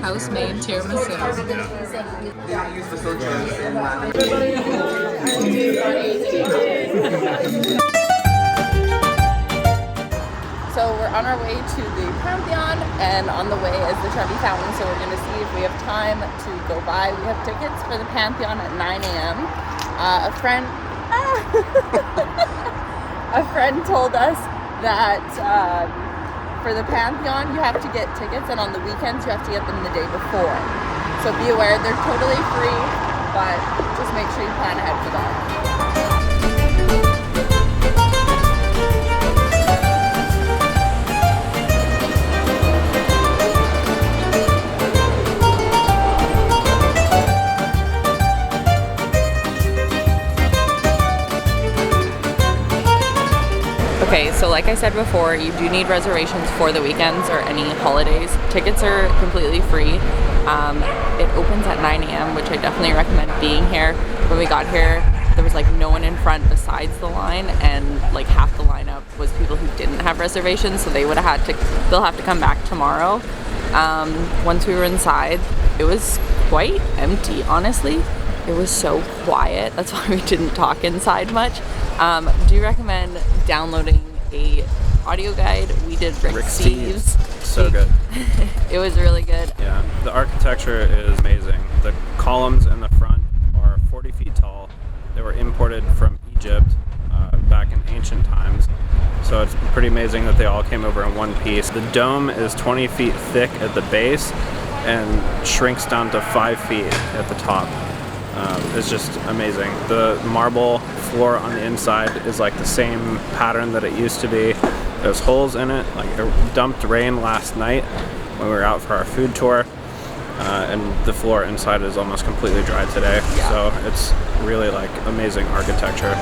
House-made tiramisu. So we're on our way to the Pantheon, and on the way is the Trevi Fountain, so we're going to see if we have time to go by. We have tickets for the Pantheon at 9 a.m. A friend told us that for the Pantheon you have to get tickets, and on the weekends you have to get them the day before. So be aware, they're totally free, but just make sure you plan ahead for that. Okay, so like I said before, you do need reservations for the weekends or any holidays. Tickets are completely free. It opens at 9 a.m., which I definitely recommend being here. When we got here, there was like no one in front besides the line, and like half the lineup was people who didn't have reservations, so they'll have to come back tomorrow. Once we were inside, it was quite empty, honestly. It was so quiet. That's why we didn't talk inside much. Do you recommend downloading a audio guide? We did Rick Steves. So good. It was really good. Yeah, the architecture is amazing. The columns in the front are 40 feet tall. They were imported from Egypt back in ancient times. So it's pretty amazing that they all came over in one piece. The dome is 20 feet thick at the base and shrinks down to 5 feet at the top. It's just amazing. The marble floor on the inside is like the same pattern that it used to be. There's holes in it. Like it dumped rain last night when we were out for our food tour, and the floor inside is almost completely dry today. Yeah. So it's really like amazing architecture.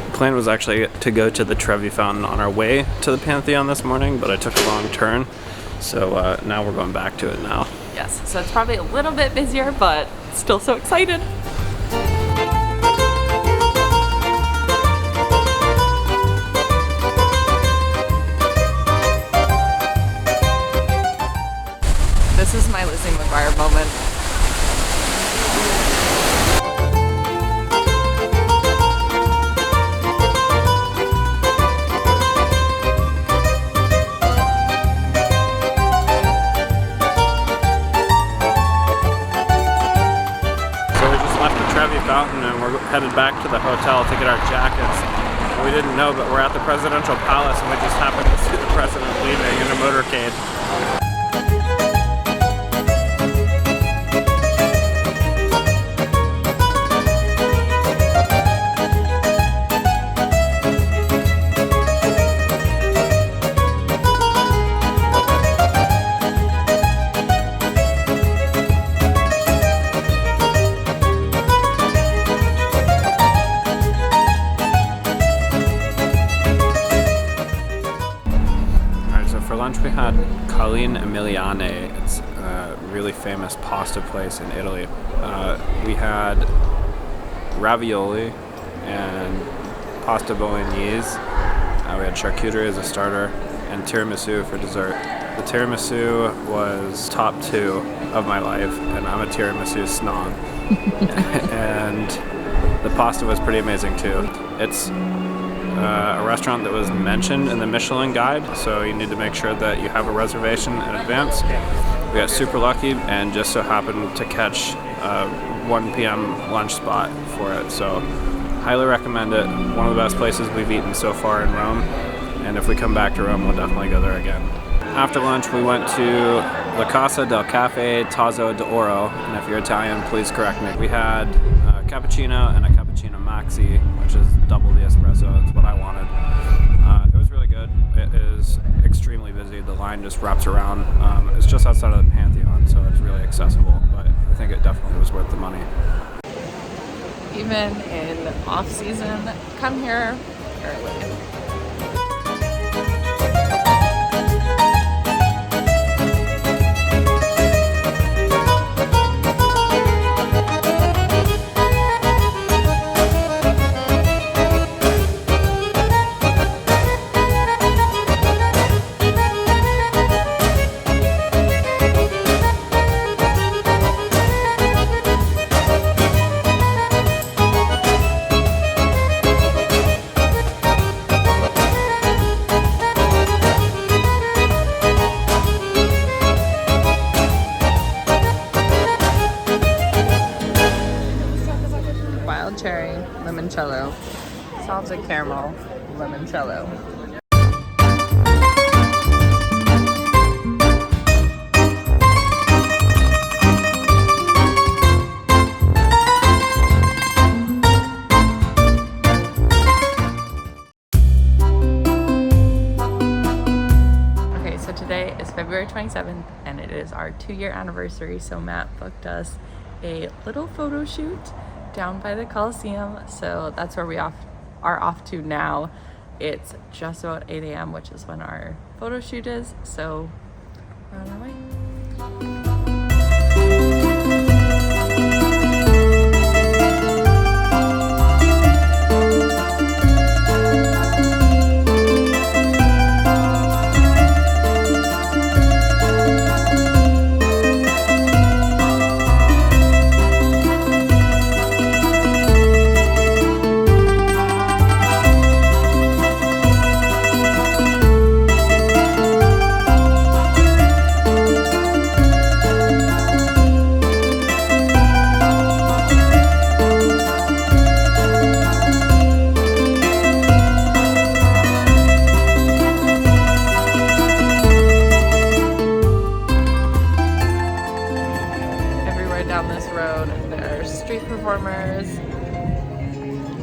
The plan was actually to go to the Trevi Fountain on our way to the Pantheon this morning, but I took a wrong turn. So now we're going back to it now. Yes, so it's probably a little bit busier, but still so excited. This is my Lizzie McGuire moment. Fountain, and we're headed back to the hotel to get our jackets. We didn't know, but we're at the presidential palace, and we just happened to see the president leaving in a motorcade. We had Colline Emilane. It's a really famous pasta place in Italy. We had ravioli and pasta bolognese. We had charcuterie as a starter and tiramisu for dessert. The tiramisu was top 2 of my life, and I'm a tiramisu snob. And the pasta was pretty amazing too. It's a restaurant that was mentioned in the Michelin guide, so you need to make sure that you have a reservation in advance. We got super lucky and just so happened to catch a 1 p.m. lunch spot for it, so highly recommend it. One of the best places we've eaten so far in Rome, and if we come back to Rome, we'll definitely go there again. After lunch, we went to La Casa del Caffe Tazza d'Oro, and if you're Italian, please correct me. We had a cappuccino and a cappuccino maxi, which is double the espresso. That's what I wanted. It was really good. It is extremely busy. The line just wraps around. It's just outside of the Pantheon, so it's really accessible, but I think it definitely was worth the money. Even in off-season, come here early. limoncello. Salted caramel limoncello. Today is February 27th and it is our 2-year anniversary, so Matt booked us a little photo shoot down by the Colosseum, so that's where we are off to now. It's just about 8 a.m. which is when our photo shoot is, so we're on our way.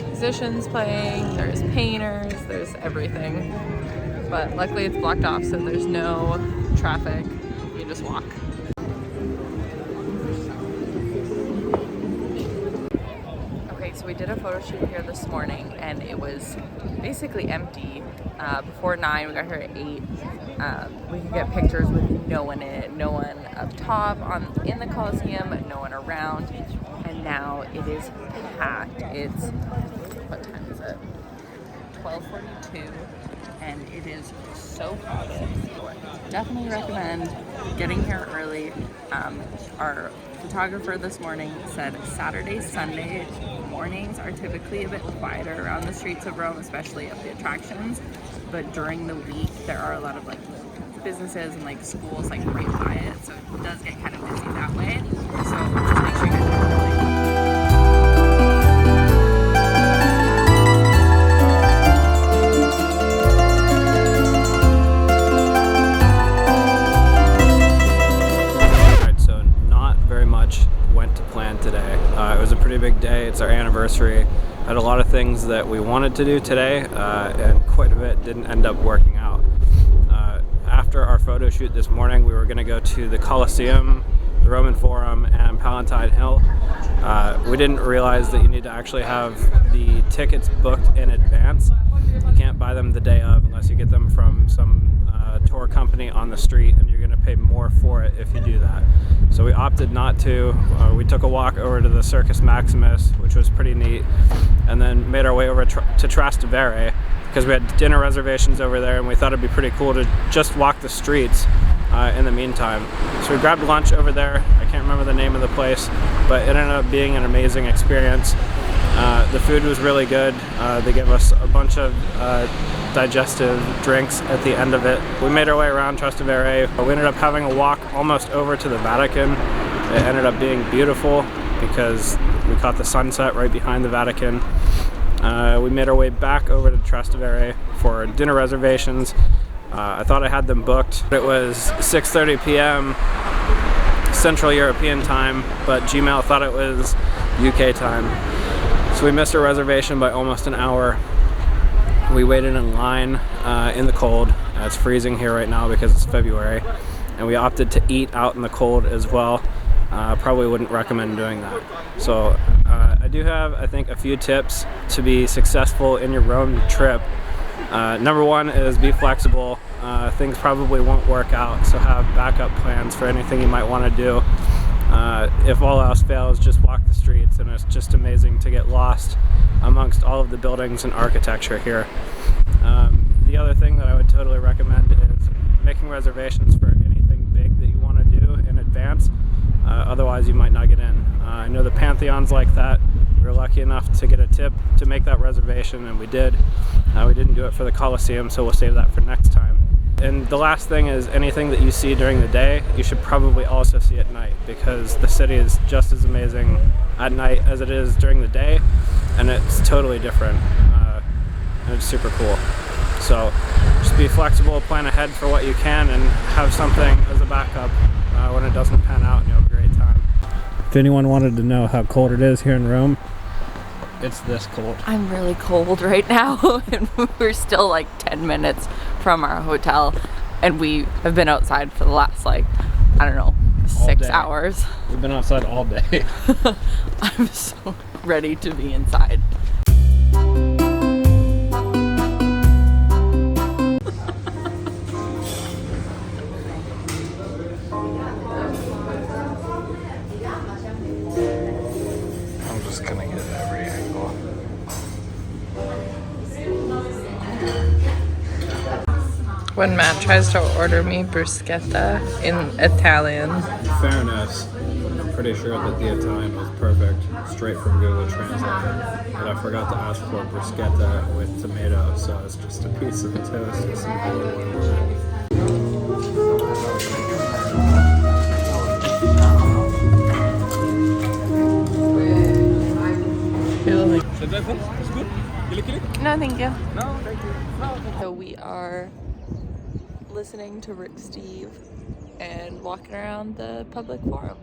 Musicians playing, there's painters, there's everything, but luckily it's blocked off, so there's no traffic. You just walk. Okay, so we did a photo shoot here this morning and it was basically empty. Before 9, we got here at 8. We could get pictures with no one in it, no one up top in the Colosseum, no one around, and now it is packed. It's, what time is it? 12:42, and it is so crowded. Definitely recommend getting here early. Our photographer this morning said Saturday, Sunday mornings are typically a bit quieter around the streets of Rome, especially at the attractions, but during the week there are a lot of like businesses and like schools like right by it, so it does get kind of busy that way. So just make sure you get here early. Went to plan today. It was a pretty big day. It's our anniversary. Had a lot of things that we wanted to do today, and quite a bit didn't end up working out. After our photo shoot this morning, we were going to go to the Colosseum, the Roman Forum, and Palatine Hill. We didn't realize that you need to actually have the tickets booked in advance. You can't buy them the day of unless you get them from some tour company on the street, and you're going to pay more for it if you do that. So we opted not to. We took a walk over to the Circus Maximus, which was pretty neat, and then made our way over to Trastevere because we had dinner reservations over there, and we thought it'd be pretty cool to just walk the streets in the meantime. So we grabbed lunch over there. I can't remember the name of the place, but it ended up being an amazing experience. The food was really good. They gave us a bunch of digestive drinks at the end of it. We made our way around Trastevere. We ended up having a walk almost over to the Vatican. It ended up being beautiful because we caught the sunset right behind the Vatican. We made our way back over to Trastevere for dinner reservations. I thought I had them booked. It was 6:30 p.m. Central European time, but Gmail thought it was UK time. So we missed our reservation by almost an hour. We waited in line in the cold. It's freezing here right now because it's February. And we opted to eat out in the cold as well. Probably wouldn't recommend doing that. So I do have, I think, a few tips to be successful in your Rome trip. Number one is be flexible. Things probably won't work out, so have backup plans for anything you might want to do. If all else fails, just walk the streets, and it's just amazing to get lost amongst all of the buildings and architecture here. The other thing that I would totally recommend is making reservations for anything big that you want to do in advance. Otherwise, you might not get in. I know the Pantheon's like that. We were lucky enough to get a tip to make that reservation, and we did. We didn't do it for the Colosseum, so we'll save that for next time. And the last thing is anything that you see during the day, you should probably also see at night, because the city is just as amazing at night as it is during the day. and it's totally different, and it's super cool. So just be flexible, plan ahead for what you can, and have something as a backup when it doesn't pan out, and you'll have a great time. If anyone wanted to know how cold it is here in Rome, it's this cold. I'm really cold right now, and we're still like 10 minutes from our hotel, and we have been outside for the last, like, I don't know, 6 hours. We've been outside all day. I'm so ready to be inside. I'm just gonna get every angle. When Matt tries to order me bruschetta in Italian. In fairness, I'm pretty sure that the Italian was perfect, straight from Google Translate. But I forgot to ask for bruschetta with tomato, so it's just a piece of the toast with some olive oil on it. No, thank you. No, thank you. So we are listening to Rick Steve and walking around the public forum.